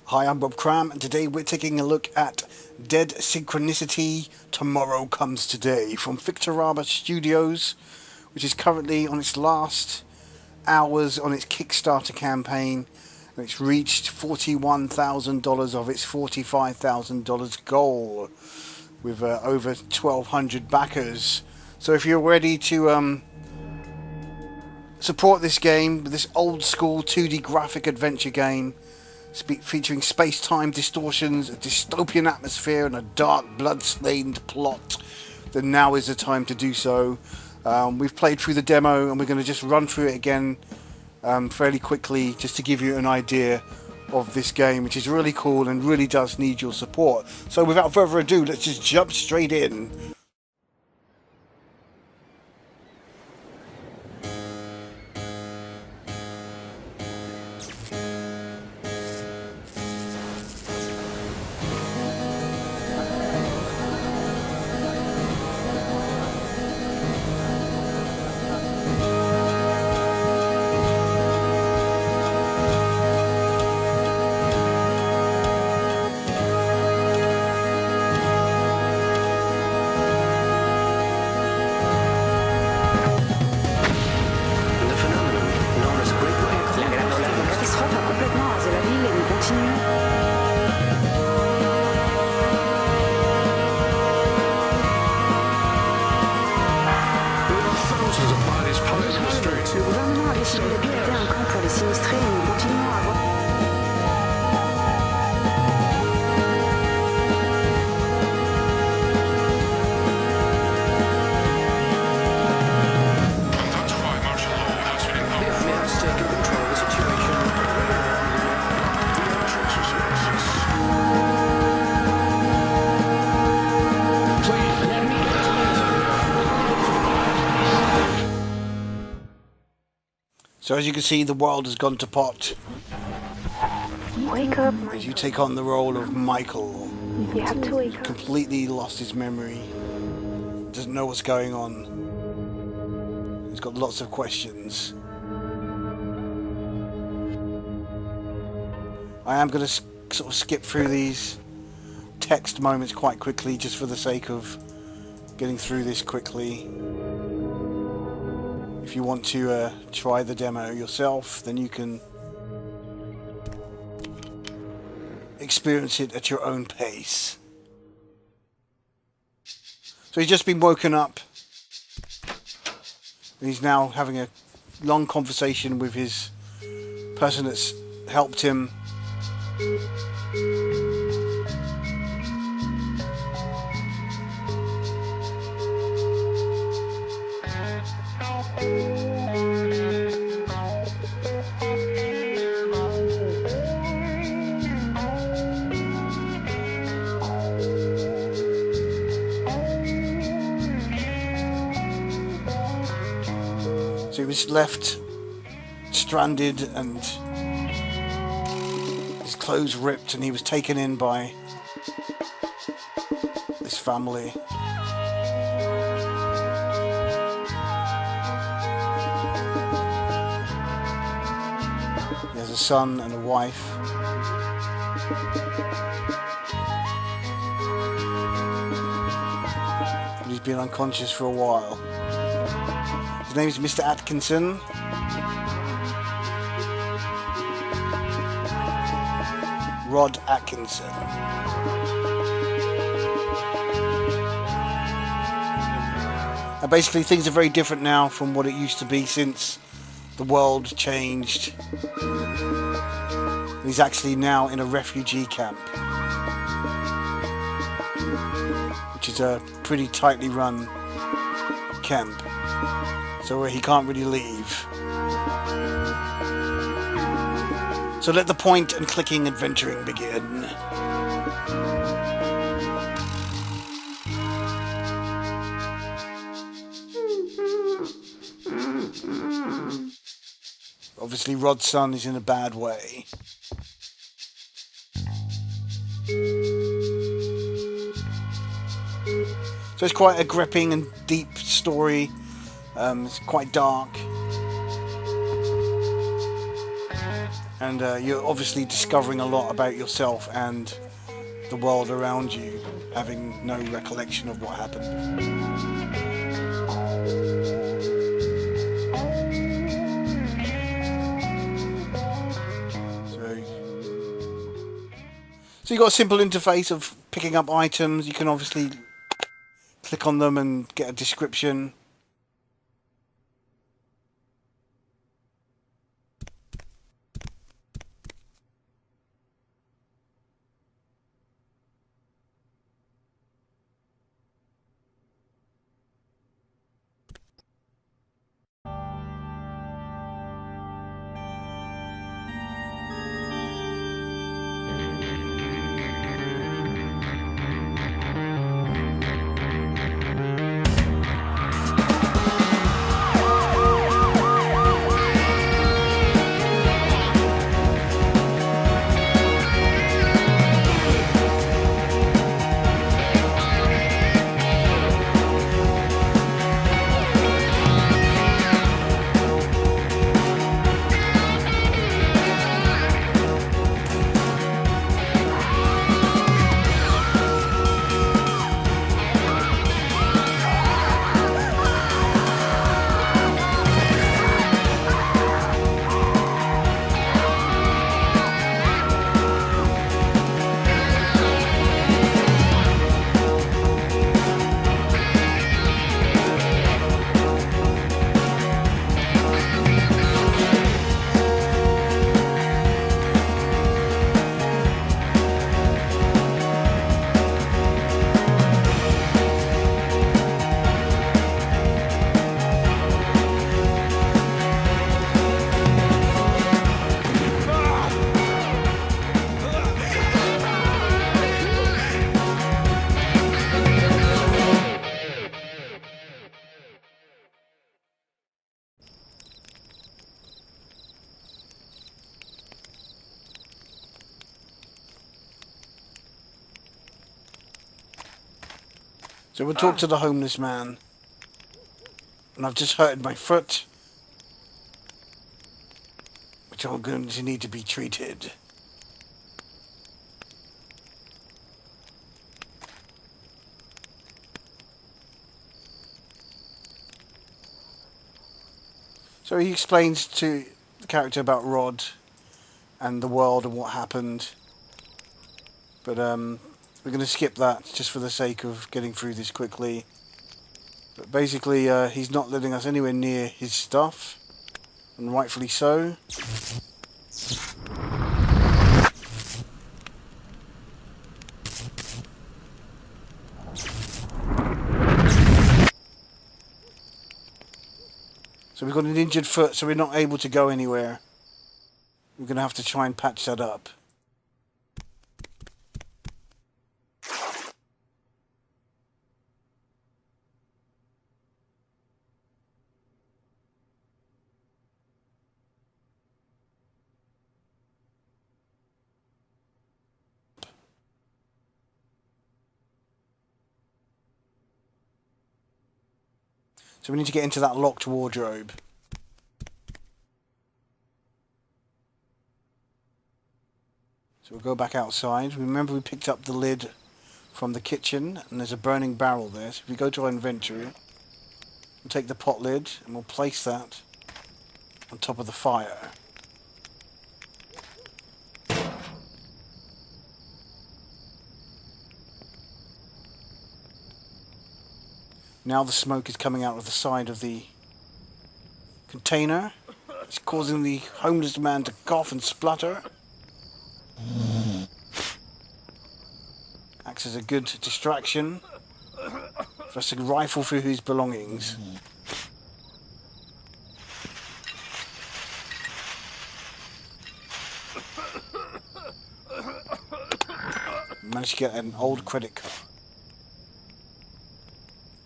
Hi, I'm Bob Cram, and today we're taking a look at Dead Synchronicity Tomorrow Comes Today from Victoraba Studios, which is currently on its last hours on its Kickstarter campaign, and it's reached $41,000 of its $45,000 goal with over 1,200 backers. So if you're ready to support this game, this old school 2D graphic adventure game, featuring space-time distortions, a dystopian atmosphere, and a dark, blood-stained plot, then now is the time to do so. We've played through the demo, and we're going to just run through it again fairly quickly, just to give you an idea of this game, which is really cool and really does need your support. So without further ado, let's just jump straight in. Le gouvernement a décidé de piloter un camp pour les sinistrés et nous continuons à avoir... That's why martial law has been invoked. If we have taken control of the situation, The entrance is yours. please let me get So as you can see, the world has gone to pot Wake up, as you take on the role of Michael. you have to wake up. Completely lost his memory, doesn't know what's going on. He's got lots of questions. I am going to sort of skip through these text moments quite quickly, just for the sake of getting through this quickly. If you want to try the demo yourself, then you can experience it at your own pace. So he's just been woken up, and he's now having a long conversation with his person that's helped him. So he was left stranded and his clothes ripped, and he was taken in by this family. He has a son and a wife. But he's been unconscious for a while. His name is Mr. Atkinson. Rod Atkinson. And basically things are very different now from what it used to be since the world changed. He's actually now in a refugee camp, which is a pretty tightly run camp, so he can't really leave. So let the point and clicking adventuring begin. Obviously Rod's son is in a bad way. So it's quite a gripping and deep story. It's quite dark. And you're obviously discovering a lot about yourself and the world around you, having no recollection of what happened. So you've got a simple interface of picking up items. You can obviously click on them and get a description. So we'll talk to the homeless man. And I've just hurted my foot, which I'm going to need to be treated. So he explains to the character about Rod and the world and what happened. But we're going to skip that just for the sake of getting through this quickly. But basically, he's not letting us anywhere near his stuff, and rightfully so. So we've got an injured foot, so we're not able to go anywhere. We're going to have to try and patch that up. So we need to get into that locked wardrobe. So we'll go back outside. Remember we picked up the lid from the kitchen and there's a burning barrel there. So if we go to our inventory, we'll take the pot lid and we'll place that on top of the fire. Now the smoke is coming out of the side of the container. It's causing the homeless man to cough and splutter. Acts as a good distraction for us to rifle through his belongings. Managed to get an old credit card.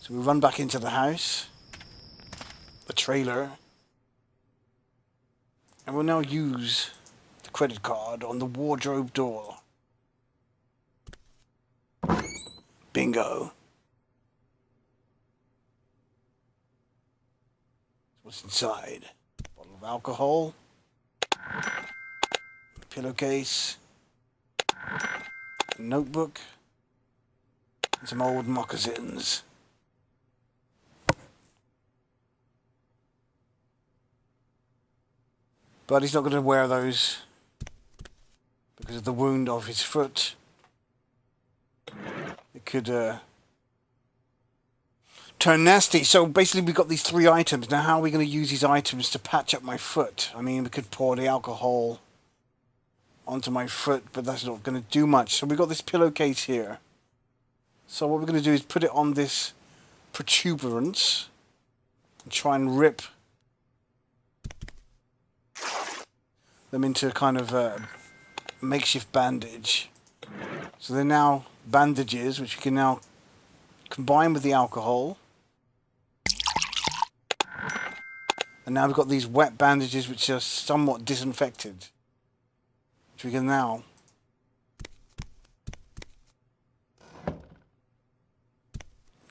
So we run back into the house, the trailer, and we'll now use the credit card on the wardrobe door. Bingo. What's inside? Bottle of alcohol. pillowcase, a notebook, and some old moccasins. But he's not going to wear those because of the wound of his foot. It could turn nasty. So basically we've got these 3 items. Now how are we going to use these items to patch up my foot? I mean, we could pour the alcohol onto my foot, but that's not going to do much. So we've got this pillowcase here. So what we're going to do is put it on this protuberance and try and rip them into a kind of a makeshift bandage. So they're now bandages which we can now combine with the alcohol. And now we've got these wet bandages which are somewhat disinfected, which we can now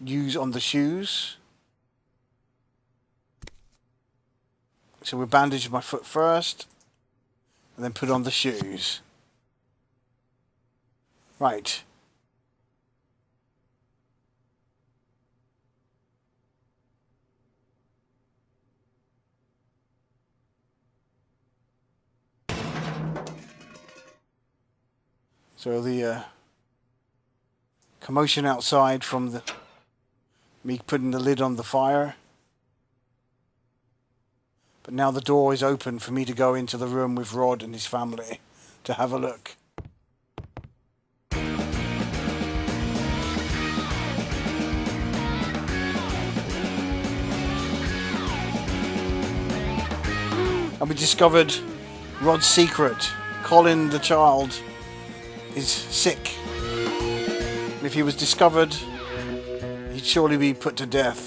use on the shoes. So we bandage my foot first and then put on the shoes. Right. So the commotion outside from me putting the lid on the fire. But now the door is open for me to go into the room with Rod and his family to have a look. And we discovered Rod's secret. Colin, the child, is sick. And if he was discovered, he'd surely be put to death.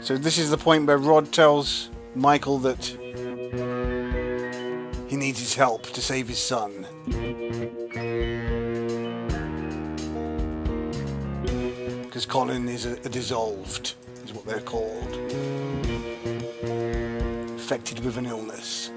So this is the point where Rod tells Michael that he needs his help to save his son. Because Colin is a dissolved, is what they're called. Affected with an illness.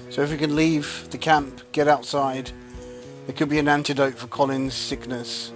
So if we can leave the camp, get outside, there could be an antidote for Colin's sickness.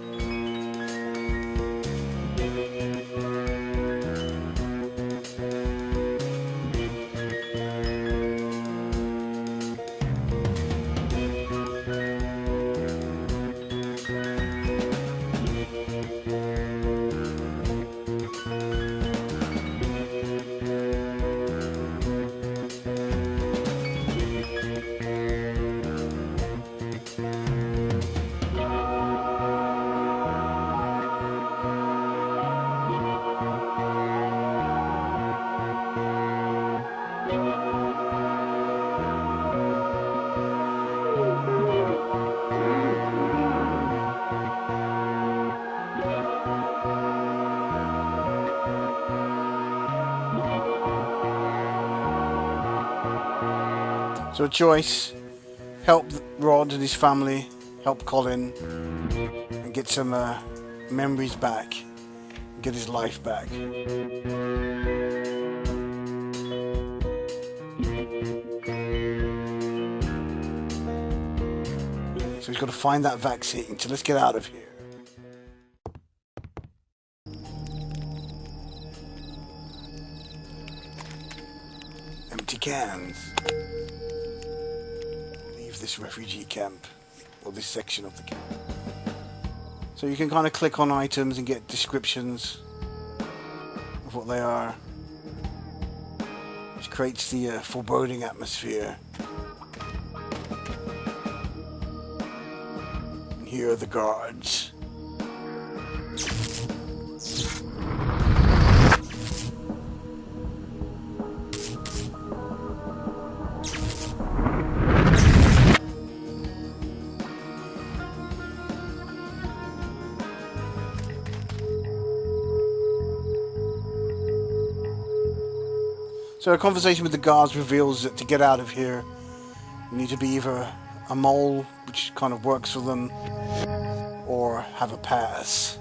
So a choice: help Rod and his family, help Colin, and get some memories back, get his life back. So he's got to find that vaccine. So let's get out of here. Empty cans. Leave this refugee camp, or this section of the camp. So you can kind of click on items and get descriptions of what they are, which creates the foreboding atmosphere. And here are the guards. So a conversation with the guards reveals that to get out of here, you need to be either a mole, which kind of works for them, or have a pass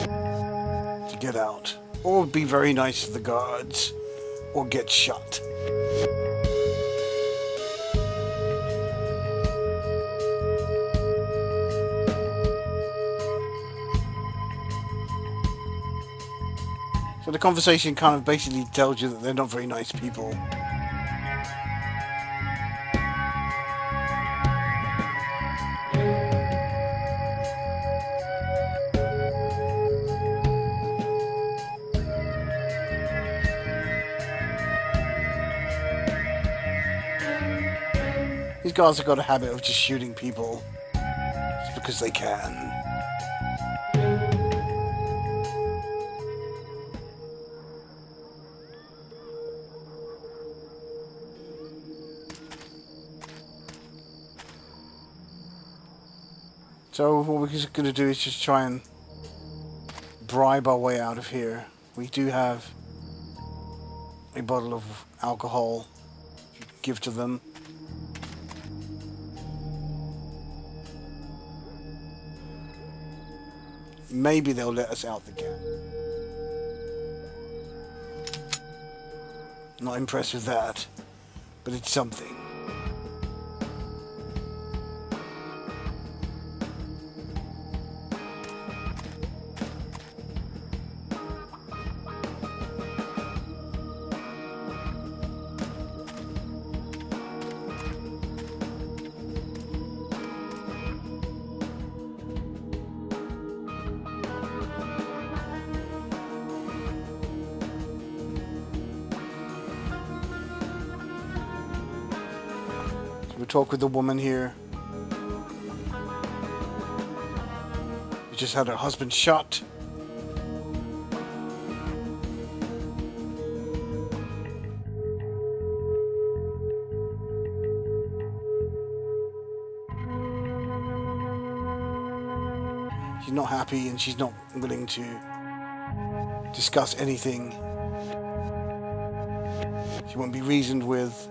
to get out. Or be very nice to the guards, or get shot. So the conversation kind of basically tells you that they're not very nice people. These guys have got a habit of just shooting people just because they can. So what we're just going to do is just try and bribe our way out of here. We do have a bottle of alcohol to give to them. Maybe they'll let us out the gate. Not impressed with that, but it's something. We talk with the woman here. We just had her husband shot. She's not happy and she's not willing to discuss anything. She won't be reasoned with.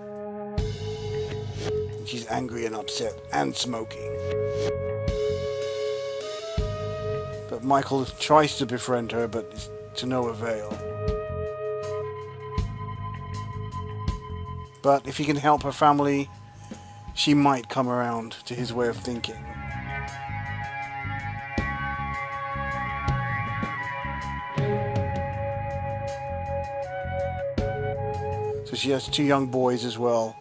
She's angry and upset and smoking. But Michael tries to befriend her, but it's to no avail. But if he can help her family, she might come around to his way of thinking. So she has 2 young boys as well.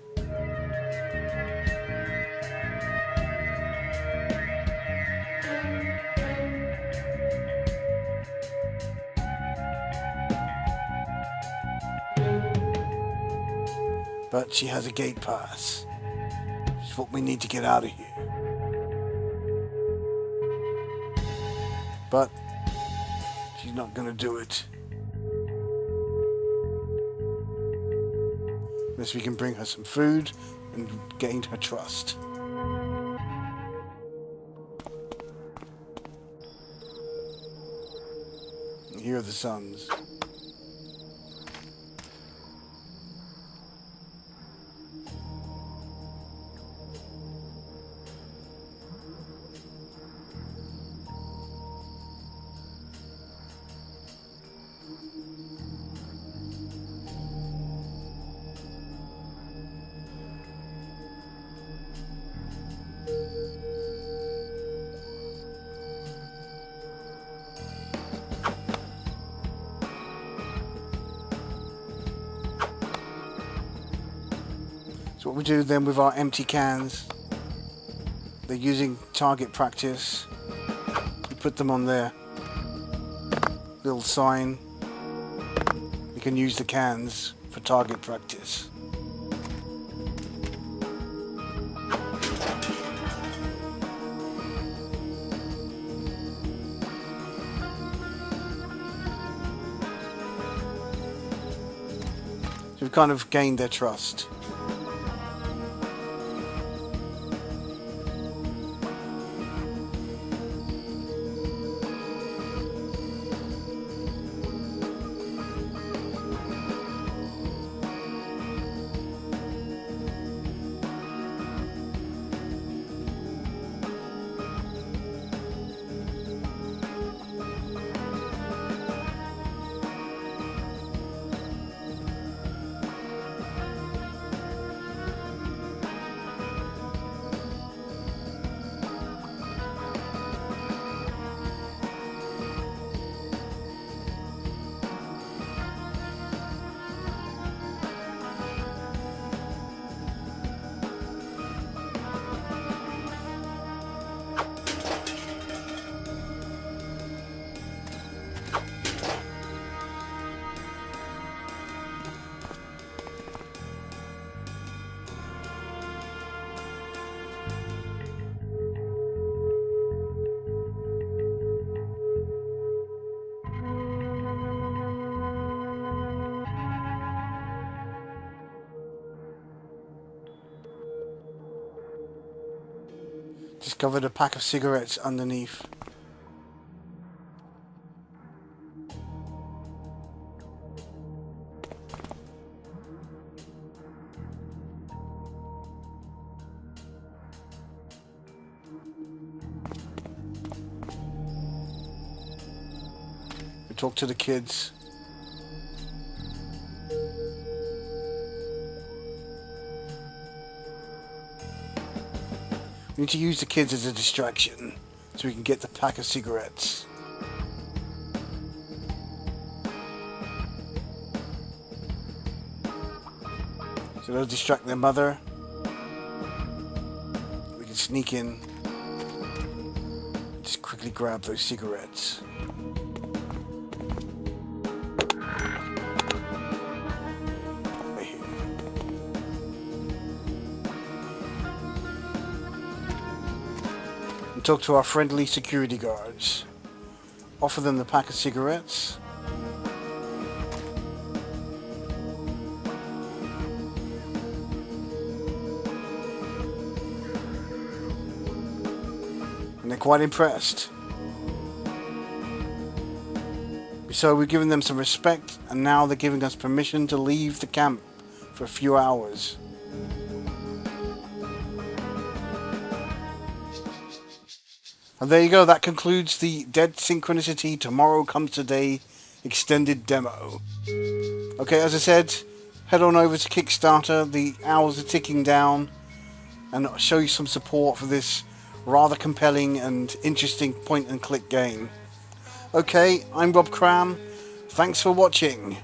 But she has a gate pass. Which is what we need to get out of here. But she's not going to do it. Unless we can bring her some food and gain her trust. And here are the sons. we do then with our empty cans, they're using target practice. We put them on there. Little sign. You can use the cans for target practice. So we've kind of gained their trust. Discovered a pack of cigarettes underneath. We talk to the kids. We need to use the kids as a distraction so we can get the pack of cigarettes. So they'll distract their mother. We can sneak in. Just quickly grab those cigarettes. Talk to our friendly security guards. Offer them the pack of cigarettes. And they're quite impressed. So we've given them some respect, and now they're giving us permission to leave the camp for a few hours. And there you go, that concludes the Dead Synchronicity Tomorrow Comes Today Extended Demo. Okay, as I said, head on over to Kickstarter, the hours are ticking down, and I'll show you some support for this rather compelling and interesting point and click game. Okay, I'm Rob Cram, thanks for watching.